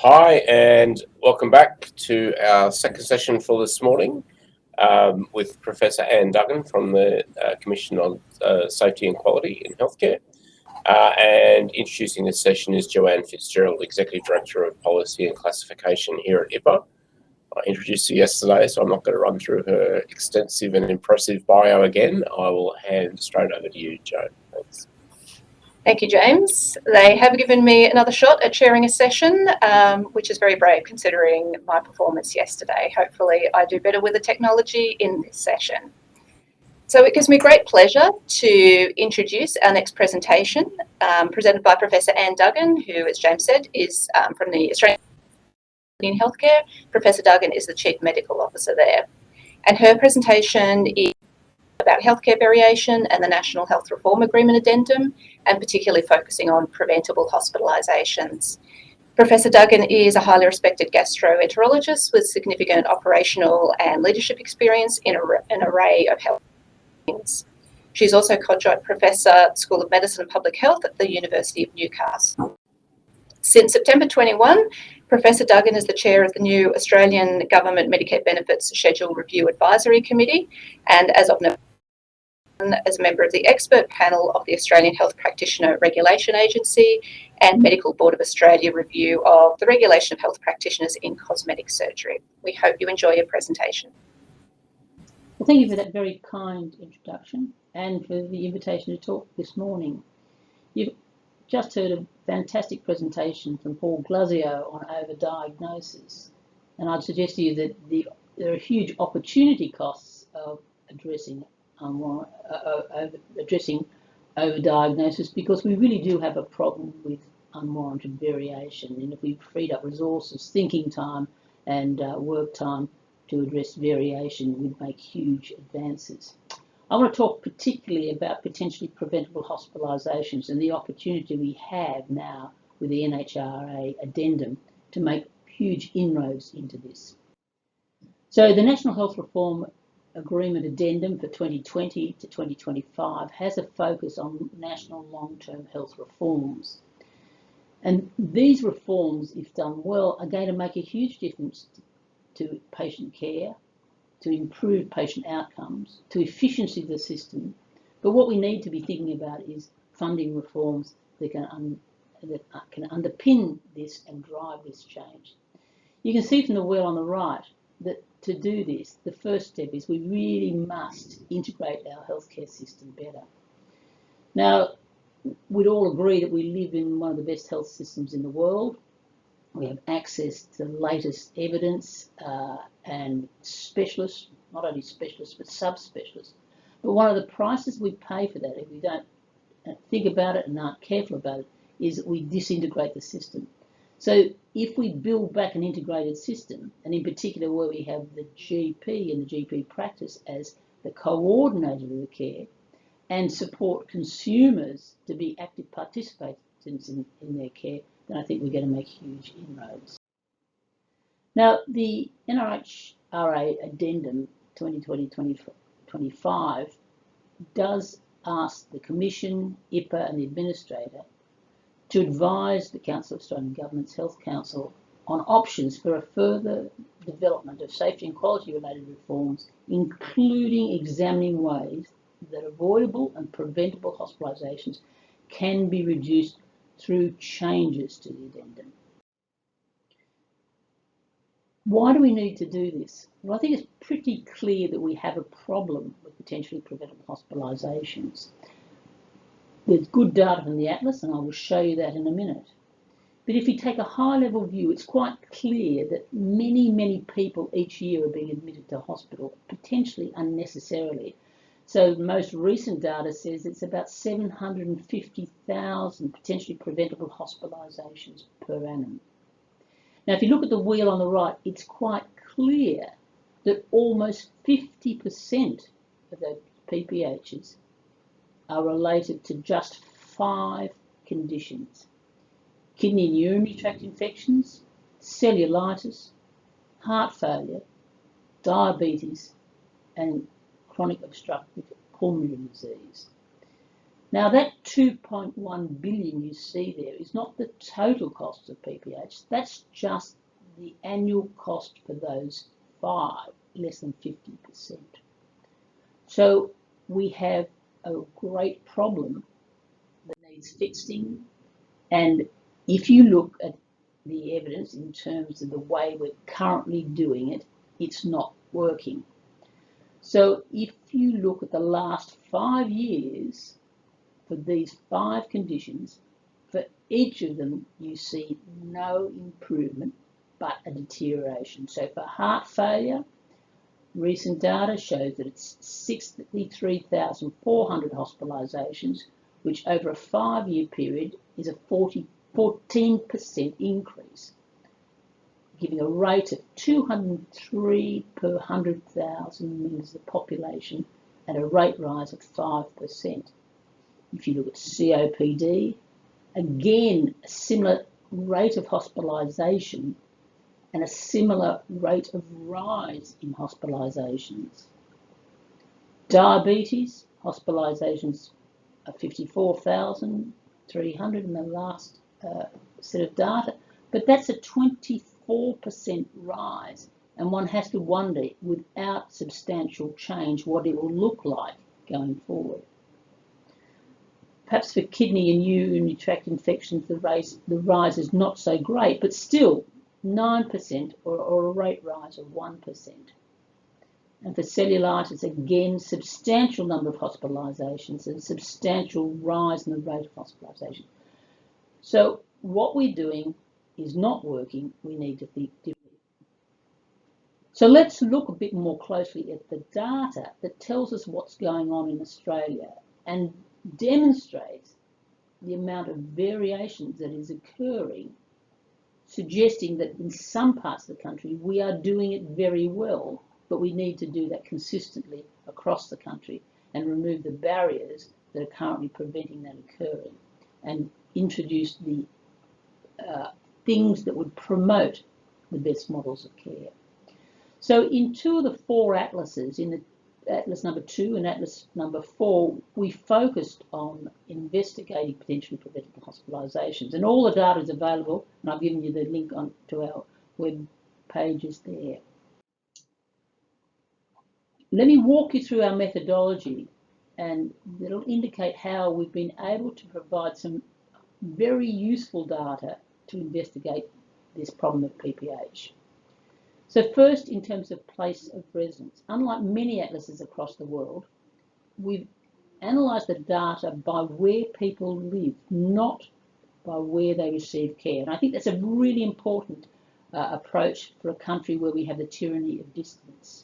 Hi, and welcome back to our second session for this morning with Professor Anne Duggan from the Commission on Safety and Quality in Healthcare. And introducing this session is Joanne Fitzgerald, Executive Director of Policy and Classification here at IPA. I introduced her yesterday, so I'm not going to run through her extensive and impressive bio again. I will hand straight over to you, Joan. Thanks. Thank you, James. They have given me another shot at chairing a session, which is very brave considering my performance yesterday. Hopefully I do better with the technology in this session. So it gives me great pleasure to introduce our next presentation, presented by Professor Anne Duggan, who, as James said, is from the Australian in Healthcare. Professor Duggan is the Chief Medical Officer there. And her presentation is about healthcare variation and the National Health Reform Agreement Addendum, and particularly focusing on preventable hospitalisations. Professor Duggan is a highly respected gastroenterologist with significant operational and leadership experience in an array of health things. She's also Conjoint Professor, School of Medicine and Public Health at the University of Newcastle. Since September 21, Professor Duggan is the chair of the new Australian Government Medicare Benefits Schedule Review Advisory Committee, and as of November, as a member of the expert panel of the Australian Health Practitioner Regulation Agency and Medical Board of Australia review of the regulation of health practitioners in cosmetic surgery. We hope you enjoy your presentation. Well, thank you for that very kind introduction and for the invitation to talk this morning. You've just heard a fantastic presentation from Paul Glazio on overdiagnosis, and I'd suggest to you that there are huge opportunity costs of addressing overdiagnosis, because we really do have a problem with unwarranted variation, and if we freed up resources, thinking time and work time to address variation, we'd make huge advances. I want to talk particularly about potentially preventable hospitalisations and the opportunity we have now with the NHRA Addendum to make huge inroads into this. So the National Health Reform Agreement Addendum for 2020 to 2025 has a focus on national long-term health reforms. And these reforms, if done well, are going to make a huge difference to patient care, to improve patient outcomes, to efficiency of the system. But what we need to be thinking about is funding reforms that can underpin this and drive this change. You can see from the wheel on the right that to do this, the first step is we really must integrate our healthcare system better. Now, we'd all agree that we live in one of the best health systems in the world. We have access to the latest evidence and specialists, not only specialists, but subspecialists. But one of the prices we pay for that, if we don't think about it and aren't careful about it, is that we disintegrate the system. So if we build back an integrated system, and in particular where we have the GP and the GP practice as the coordinator of the care, and support consumers to be active participants in their care, then I think we're going to make huge inroads. Now, the NHRA Addendum 2020-2025 does ask the Commission, IPA and the Administrator to advise the Council of Australian Government's Health Council on options for a further development of safety and quality related reforms, including examining ways that avoidable and preventable hospitalisations can be reduced through changes to the addendum. Why do we need to do this? Well, I think it's pretty clear that we have a problem with potentially preventable hospitalisations. There's good data from the Atlas, and I will show you that in a minute. But if you take a high-level view, it's quite clear that many people each year are being admitted to hospital, potentially unnecessarily. So most recent data says it's about 750,000 potentially preventable hospitalisations per annum. Now, if you look at the wheel on the right, it's quite clear that almost 50% of those PPHs are related to just 5 conditions: kidney and urinary tract infections, cellulitis, heart failure, diabetes, and chronic obstructive pulmonary disease. Now that 2.1 billion you see there is not the total cost of PPH, that's just the annual cost for those 5, less than 50%. So we have a great problem that needs fixing, and if you look at the evidence in terms of the way we're currently doing it, it's not working. So if you look at the last 5 years for these 5 conditions, for each of them you see no improvement but a deterioration. So for heart failure, recent data shows that it's 63,400 hospitalisations, which over a 5-year period is a 14% increase, giving a rate of 203 per 100,000 members of the population at a rate rise of 5%. If you look at COPD, again, a similar rate of hospitalisation and a similar rate of rise in hospitalisations. Diabetes, hospitalisations are 54,300 in the last set of data, but that's a 24% rise, and one has to wonder, without substantial change, what it will look like going forward. Perhaps for kidney and urinary tract infections, the rise is not so great, but still 9% or a rate rise of 1%. And for cellulitis, again, substantial number of hospitalisations and substantial rise in the rate of hospitalisation. So what we're doing is not working. We need to think differently. So let's look a bit more closely at the data that tells us what's going on in Australia and demonstrates the amount of variations that is occurring, suggesting that in some parts of the country we are doing it very well, but we need to do that consistently across the country and remove the barriers that are currently preventing that occurring and introduce the things that would promote the best models of care. So in 2 of the 4 atlases, in the Atlas number 2 and Atlas number 4, we focused on investigating potentially preventable hospitalisations, and all the data is available, and I've given you the link to our web pages there. Let me walk you through our methodology, and it'll indicate how we've been able to provide some very useful data to investigate this problem of PPH. So first, in terms of place of residence, unlike many atlases across the world, we've analysed the data by where people live, not by where they receive care. And I think that's a really important approach for a country where we have the tyranny of distance.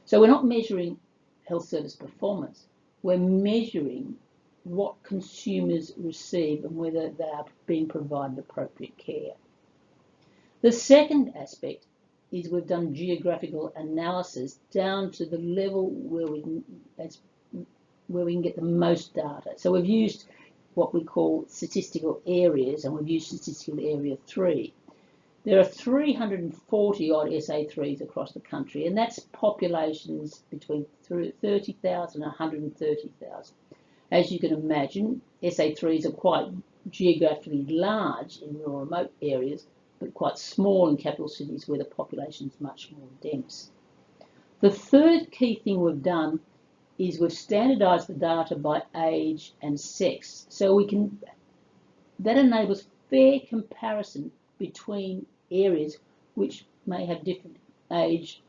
So we're not measuring health service performance, we're measuring what consumers receive and whether they are being provided appropriate care. The second aspect is we've done geographical analysis down to the level where we can get the most data. So we've used what we call statistical areas, and we've used statistical area 3. There are 340 odd SA3s across the country, and that's populations between 30,000 and 130,000. As you can imagine, SA3s are quite geographically large in rural remote areas, but quite small in capital cities where the population is much more dense. The third key thing we've done is we've standardised the data by age and sex, so that enables fair comparison between areas which may have different age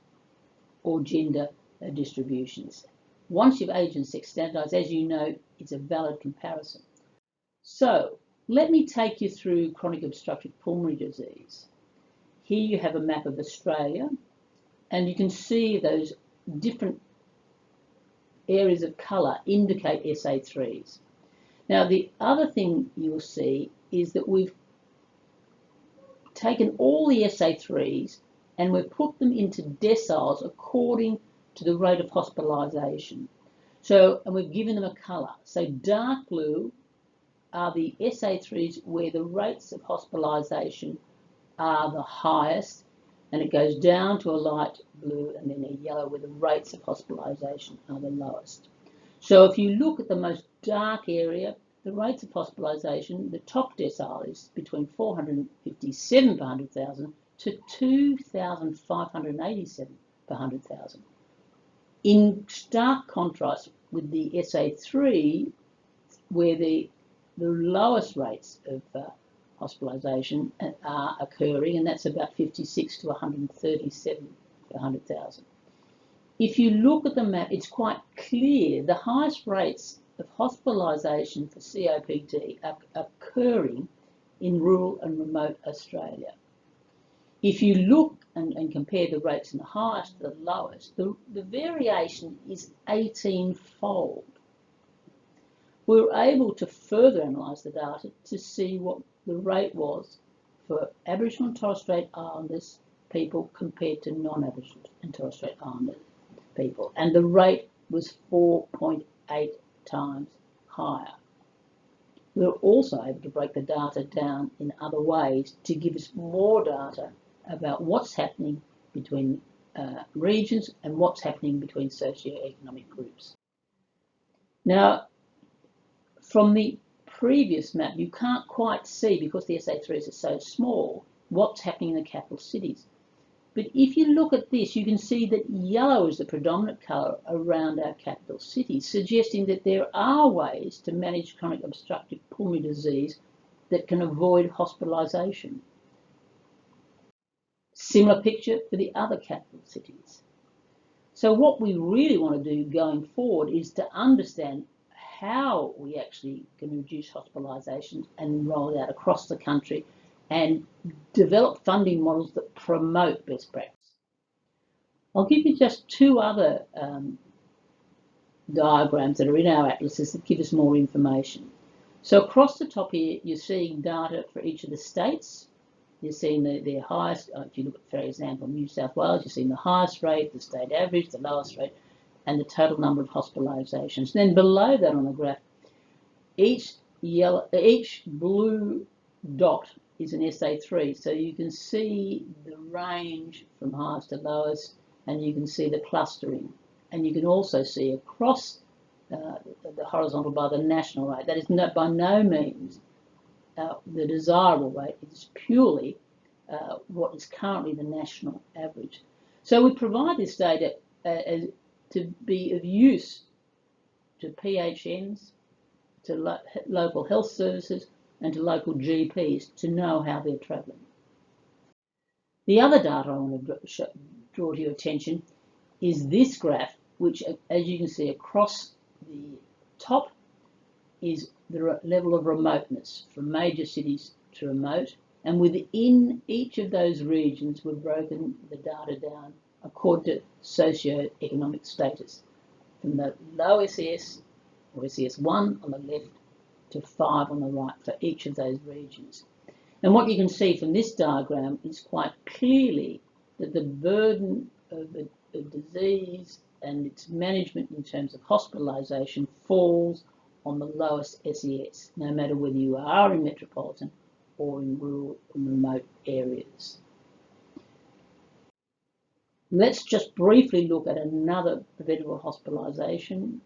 or gender distributions. Once you've age and sex standardised, as you know, it's a valid comparison. So let me take you through chronic obstructive pulmonary disease. Here you have a map of Australia, and you can see those different areas of colour indicate SA3s. Now, the other thing you'll see is that we've taken all the SA3s and we've put them into deciles according to the rate of hospitalisation. And we've given them a colour. So dark blue are the SA3s where the rates of hospitalisation are the highest, and it goes down to a light blue and then a yellow where the rates of hospitalisation are the lowest. So if you look at the most dark area, the rates of hospitalisation, the top decile is between 457 per 100,000 to 2,587 per 100,000. In stark contrast with the SA3, where the lowest rates of hospitalisation are occurring, and that's about 56 to 137 per 100,000. If you look at the map, it's quite clear the highest rates of hospitalisation for COPD are occurring in rural and remote Australia. If you look and compare the rates from the highest to the lowest, the variation is 18-fold. We were able to further analyse the data to see what the rate was for Aboriginal and Torres Strait Islanders people compared to non-Aboriginal and Torres Strait Islander people, and the rate was 4.8 times higher. We were also able to break the data down in other ways to give us more data about what's happening between regions and what's happening between socio-economic groups. Now, from the previous map, you can't quite see, because the SA3s are so small, what's happening in the capital cities. But if you look at this, you can see that yellow is the predominant colour around our capital cities, suggesting that there are ways to manage chronic obstructive pulmonary disease that can avoid hospitalisation. Similar picture for the other capital cities. So what we really want to do going forward is to understand how we actually can reduce hospitalisations and roll it out across the country and develop funding models that promote best practice. I'll give you just two other diagrams that are in our atlases that give us more information. So across the top here, you're seeing data for each of the states. You're seeing their highest, if you look at, for example, New South Wales, you're seeing the highest rate, the state average, the lowest rate, and the total number of hospitalisations. Then below that on the graph, each blue dot is an SA3, so you can see the range from highest to lowest, and you can see the clustering, and you can also see across the horizontal bar the national rate. That is by no means the desirable rate. It's purely what is currently the national average. So we provide this data to be of use to PHNs, to local health services, and to local GPs to know how they're travelling. The other data I want to draw to your attention is this graph, which, as you can see across the top, is the level of remoteness from major cities to remote, and within each of those regions we've broken the data down according to socio-economic status, from the low SES or SES1 on the left to 5 on the right for each of those regions. And what you can see from this diagram is quite clearly that the burden of disease and its management in terms of hospitalisation falls on the lowest SES, no matter whether you are in metropolitan or in rural and remote areas. Let's just briefly look at another preventable hospitalisation,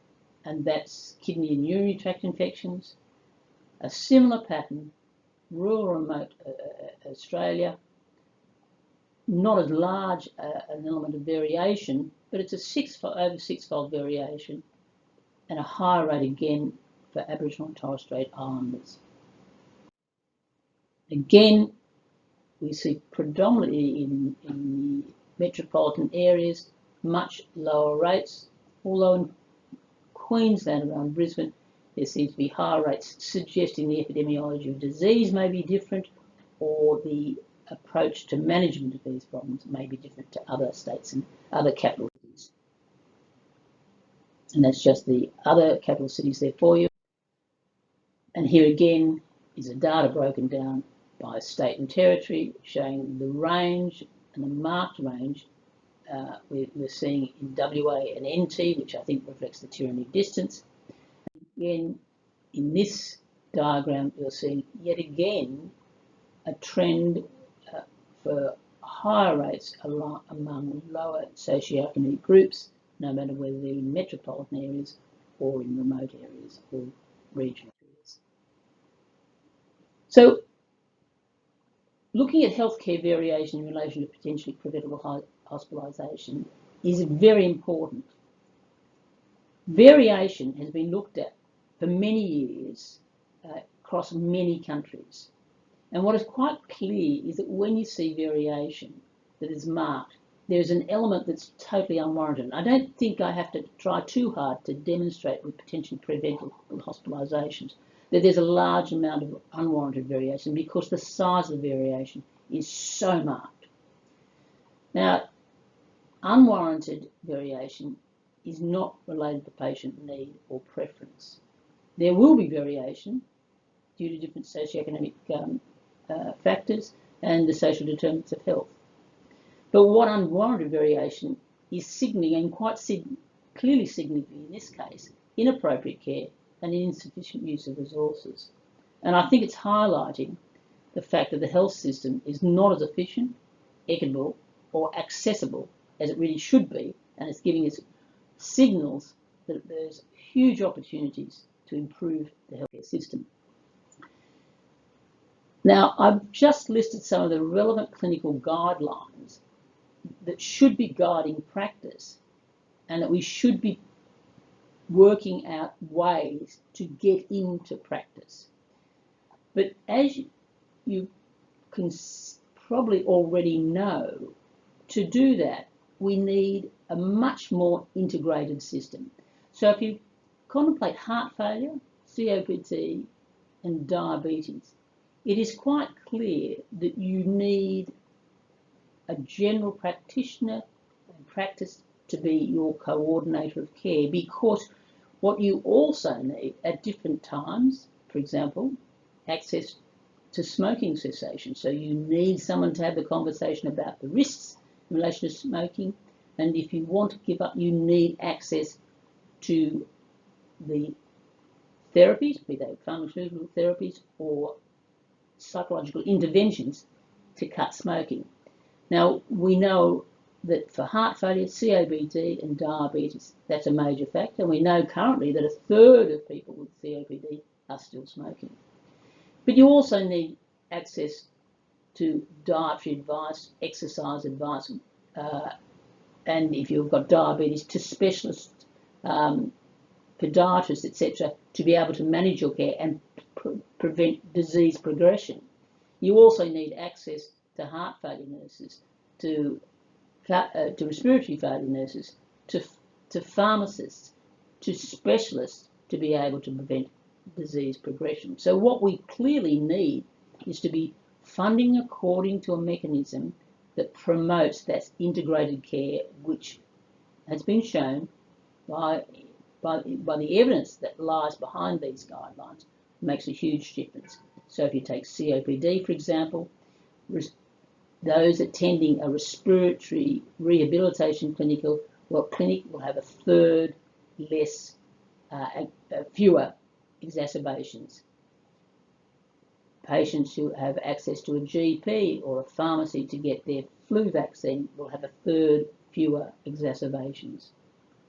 and that's kidney and urinary tract infections. A similar pattern, rural and remote Australia, not as large an element of variation, but it's a over six-fold variation, and a higher rate again for Aboriginal and Torres Strait Islanders. Again, we see predominantly in the metropolitan areas much lower rates, although in Queensland around Brisbane there seems to be higher rates, suggesting the epidemiology of disease may be different, or the approach to management of these problems may be different to other states and other capital cities. And that's just the other capital cities there for you. And here again is the data broken down by state and territory, showing the range and the marked range we're seeing in WA and NT, which I think reflects the tyranny distance. Again, in this diagram, you're seeing yet again a trend for higher rates among lower socioeconomic groups, no matter whether they're in metropolitan areas or in remote areas or regional areas. So looking at healthcare variation in relation to potentially preventable hospitalisation is very important. Variation has been looked at for many years across many countries. And what is quite clear is that when you see variation that is marked, there's an element that's totally unwarranted. I don't think I have to try too hard to demonstrate with potentially preventable hospitalisations that there's a large amount of unwarranted variation because the size of the variation is so marked. Now, unwarranted variation is not related to patient need or preference. There will be variation due to different socioeconomic factors and the social determinants of health. But what unwarranted variation is signaling, and quite clearly signaling in this case, inappropriate care and insufficient use of resources. And I think it's highlighting the fact that the health system is not as efficient, equitable or accessible as it really should be, and it's giving us signals that there's huge opportunities to improve the healthcare system. Now, I've just listed some of the relevant clinical guidelines that should be guiding practice and that we should be working out ways to get into practice. But as you can probably already know, to do that, we need a much more integrated system. So if you contemplate heart failure, COPD and diabetes, it is quite clear that you need a general practitioner and practice to be your coordinator of care, because what you also need at different times, for example, access to smoking cessation. So you need someone to have the conversation about the risks in relation to smoking, and if you want to give up, you need access to the therapies, be they pharmaceutical therapies or psychological interventions to cut smoking. Now, we know that for heart failure, COPD and diabetes, that's a major factor. And we know currently that 1/3 of people with COPD are still smoking. But you also need access to dietary advice, exercise advice, and if you've got diabetes, to specialists, podiatrists, etc., to be able to manage your care and prevent disease progression. You also need access to heart failure nurses, to respiratory failure nurses, to pharmacists, to specialists to be able to prevent disease progression. So what we clearly need is to be funding according to a mechanism that promotes that integrated care, which has been shown by the evidence that lies behind these guidelines, makes a huge difference. So if you take COPD, for example, those attending a respiratory rehabilitation clinic will have 1/3 less, fewer exacerbations. Patients who have access to a GP or a pharmacy to get their flu vaccine will have 1/3 fewer exacerbations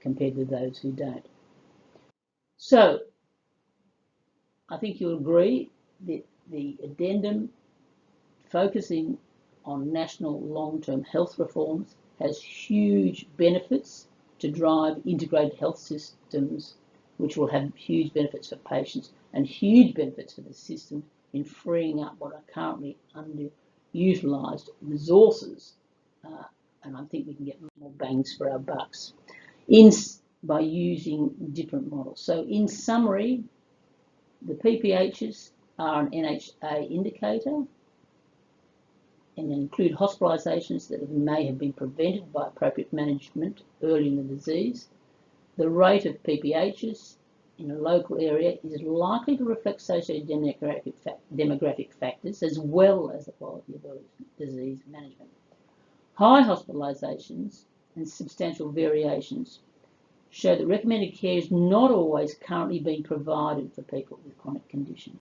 compared to those who don't. So I think you'll agree that the addendum focusing on national long-term health reforms has huge benefits to drive integrated health systems, which will have huge benefits for patients and huge benefits for the system in freeing up what are currently underutilised resources. And I think we can get more bangs for our bucks by using different models. So in summary, the PPHs are an NHRA indicator and include hospitalisations that may have been prevented by appropriate management early in the disease. The rate of PPHs in a local area is likely to reflect socio-demographic factors as well as the quality of disease management. High hospitalisations and substantial variations show that recommended care is not always currently being provided for people with chronic conditions.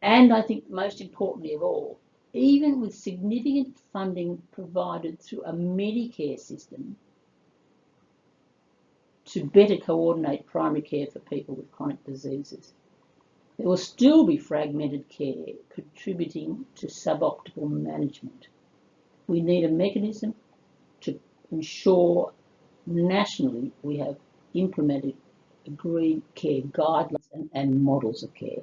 And I think most importantly of all, even with significant funding provided through a Medicare system to better coordinate primary care for people with chronic diseases. There will still be fragmented care contributing to suboptimal management. We need a mechanism to ensure nationally we have implemented agreed care guidelines and models of care.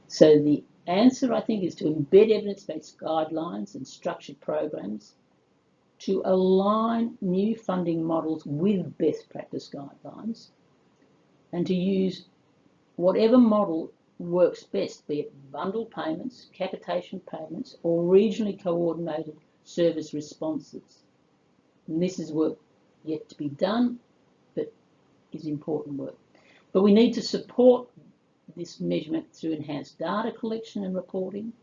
So the answer, I think, is to embed evidence-based guidelines and structured programs to align new funding models with best practice guidelines, and to use whatever model works best, be it bundled payments, capitation payments, or regionally coordinated service responses. And this is work yet to be done, but is important work. But we need to support this measurement through enhanced data collection and reporting,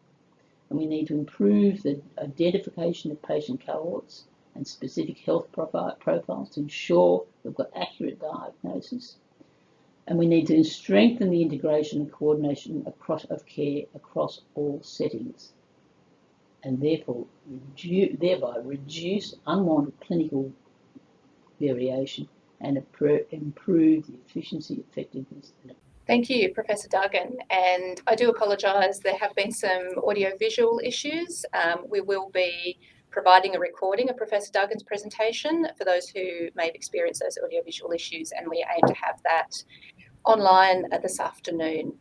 and we need to improve the identification of patient cohorts and specific health profiles to ensure we've got accurate diagnosis. And we need to strengthen the integration and coordination of care across all settings, and therefore thereby reduce unwanted clinical variation and improve the efficiency, effectiveness. Thank you, Professor Duggan. And I do apologise, there have been some audio-visual issues. We will be providing a recording of Professor Duggan's presentation for those who may have experienced those audio-visual issues, and we aim to have that online this afternoon.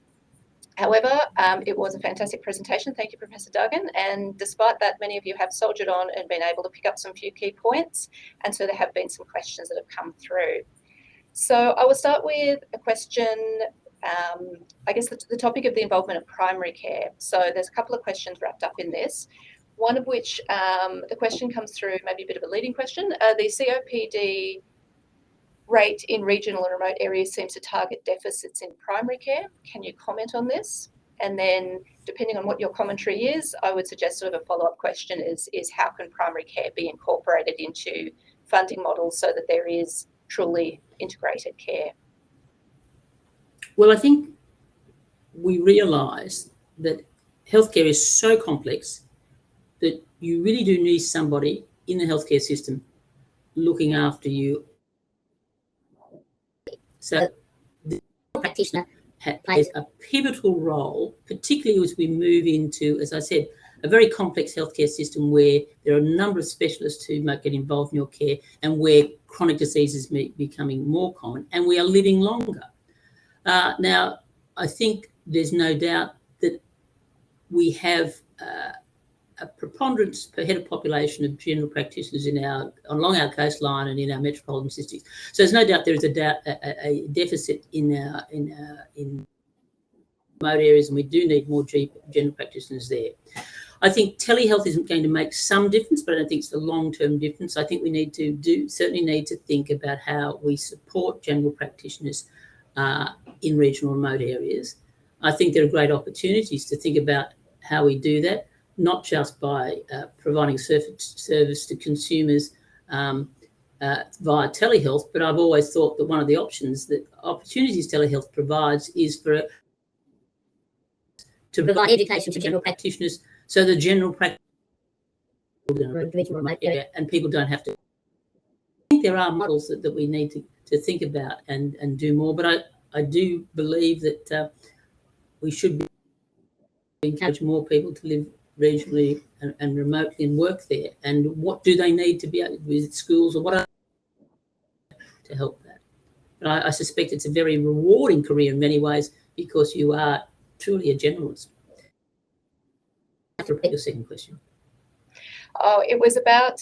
However, it was a fantastic presentation. Thank you, Professor Duggan. And despite that, many of you have soldiered on and been able to pick up some few key points. And so there have been some questions that have come through. So I will start with a question, I guess the topic of the involvement of primary care. So there's a couple of questions wrapped up in this. One of which, the question comes through, maybe a bit of a leading question. The COPD rate in regional and remote areas seems to target deficits in primary care. Can you comment on this? And then, depending on what your commentary is, I would suggest sort of a follow-up question is how can primary care be incorporated into funding models so that there is truly integrated care? Well, I think we realise that healthcare is so complex that you really do need somebody in the healthcare system looking after you. So the practitioner plays a pivotal role, particularly as we move into, as I said, a very complex healthcare system where there are a number of specialists who might get involved in your care and where chronic diseases are becoming more common and we are living longer. Now, I think there's no doubt that we have a preponderance per head of population of general practitioners along our coastline and in our metropolitan cities. So there's no doubt there is a deficit in remote areas, and we do need more general practitioners there. I think telehealth isn't going to make some difference, but I don't think it's the long-term difference. I think we certainly need to think about how we support general practitioners in regional remote areas. I think there are great opportunities to think about how we do that, not just by providing service to consumers via telehealth, but I've always thought that one of the opportunities telehealth provides is to provide education to general practitioners so the general practitioner and people don't have to. I think there are models that we need to think about and do more, but I do believe that we should encourage more people to live regionally and remotely and work there. And what do they need to be able to visit schools or what to help that? But I suspect it's a very rewarding career in many ways because you are truly a generalist. To repeat your second question. Oh, it was about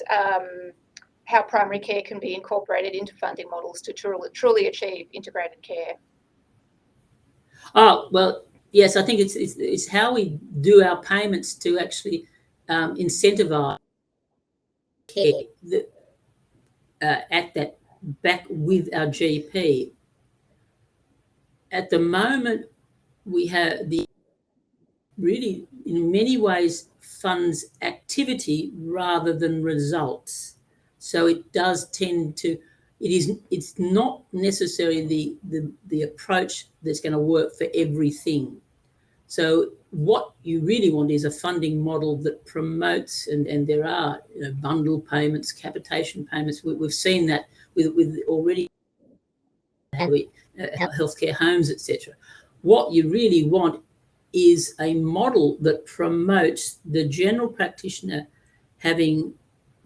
how primary care can be incorporated into funding models to truly achieve integrated care. Oh, well, yes, I think it's how we do our payments to actually incentivise care at that back with our GP. At the moment, we have really, in many ways, funds activity rather than results. So it does tend to. It's not necessarily the approach that's going to work for everything. So what you really want is a funding model that promotes, and there are bundle payments, capitation payments. We've seen that with already healthcare homes, etc. What you really want is a model that promotes the general practitioner having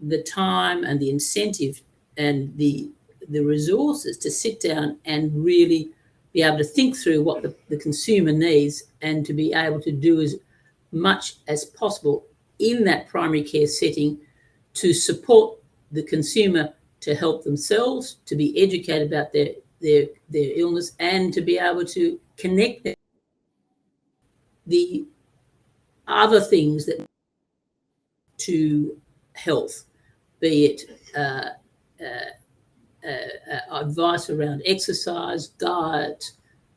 the time and the incentive and the resources to sit down and really be able to think through what the consumer needs, and to be able to do as much as possible in that primary care setting to support the consumer to help themselves, to be educated about their illness, and to be able to connect the other things that to health, be it advice around exercise, diet,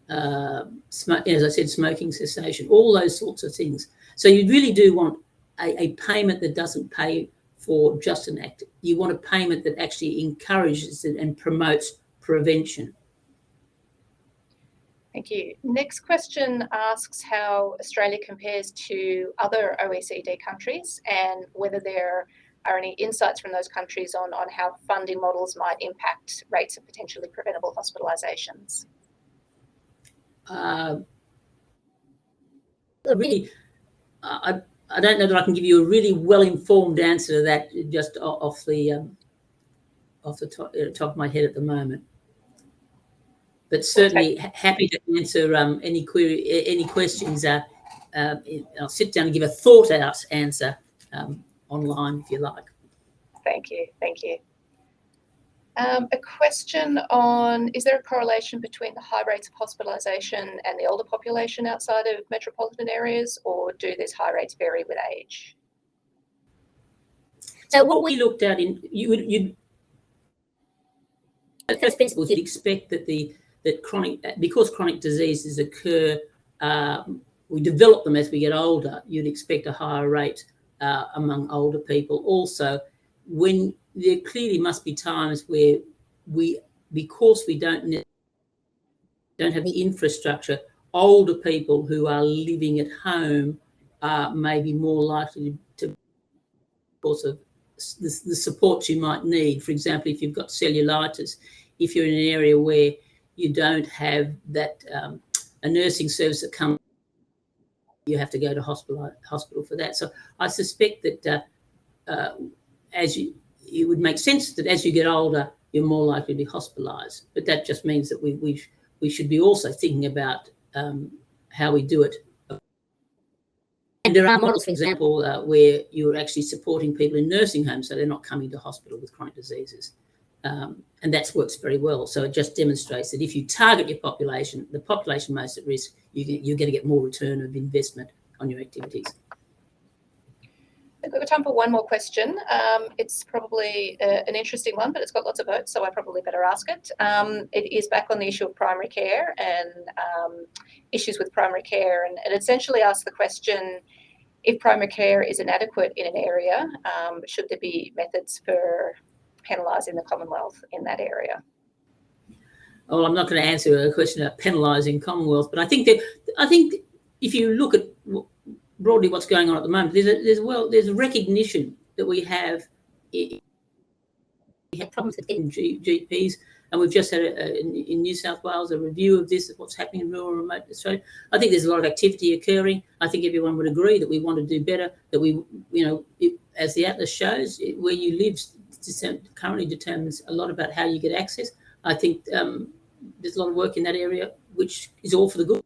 as I said, smoking cessation, all those sorts of things. So you really do want a payment that doesn't pay for just an act. You want a payment that actually encourages it and promotes prevention. Thank you. Next question asks how Australia compares to other OECD countries, and whether there are any insights from those countries on how funding models might impact rates of potentially preventable hospitalisations. I don't know that I can give you a really well-informed answer to that just off the top of my head at the moment. But certainly happy to answer any questions. I'll sit down and give a thought-out answer online if you like. Thank you. Thank you. A question on, is there a correlation between the high rates of hospitalisation and the older population outside of metropolitan areas, or do these high rates vary with age? So what we looked at first principles, you'd expect that because chronic diseases occur, we develop them as we get older, you'd expect a higher rate among older people. Also, when there clearly must be times where because we don't have the infrastructure, older people who are living at home may be more likely to, because of the support you might need. For example, if you've got cellulitis, if you're in an area where you don't have that a nursing service that comes, you have to go to hospital for that. So I suspect that it would make sense that as you get older, you're more likely to be hospitalised. But that just means that we should be also thinking about how we do it. And there are models, for example, where you're actually supporting people in nursing homes, so they're not coming to hospital with chronic diseases. And that works very well. So it just demonstrates that if you target your population, the population most at risk, you're going to get more return of investment on your activities. We've got time for one more question. It's probably an interesting one, but it's got lots of votes, so I probably better ask it. It is back on the issue of primary care and issues with primary care, and it essentially asks the question, if primary care is inadequate in an area, should there be methods for penalising the Commonwealth in that area? Well, I'm not going to answer a question about penalising Commonwealth, but I think if you look at broadly what's going on at the moment, there's a recognition that we have problems with getting GPs, and we've just had in New South Wales a review of this, of what's happening in rural and remote Australia. I think there's a lot of activity occurring. I think everyone would agree that we want to do better, that as the atlas shows, where you live currently determines a lot about how you get access. I think there's a lot of work in that area, which is all for the good.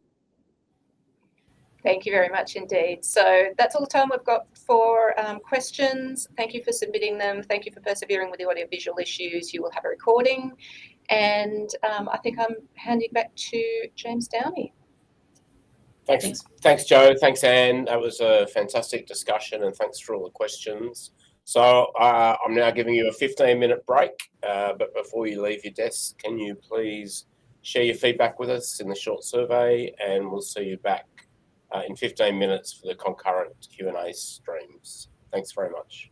Thank you very much indeed. So that's all the time we've got for questions. Thank you for submitting them. Thank you for persevering with the audiovisual issues. You will have a recording. And I think I'm handing back to James Downey. Thanks, Joe. Thanks, Anne. That was a fantastic discussion, and thanks for all the questions. So I'm now giving you a 15-minute break, but before you leave your desk, can you please share your feedback with us in the short survey, and we'll see you back in 15 minutes for the concurrent Q&A streams. Thanks very much.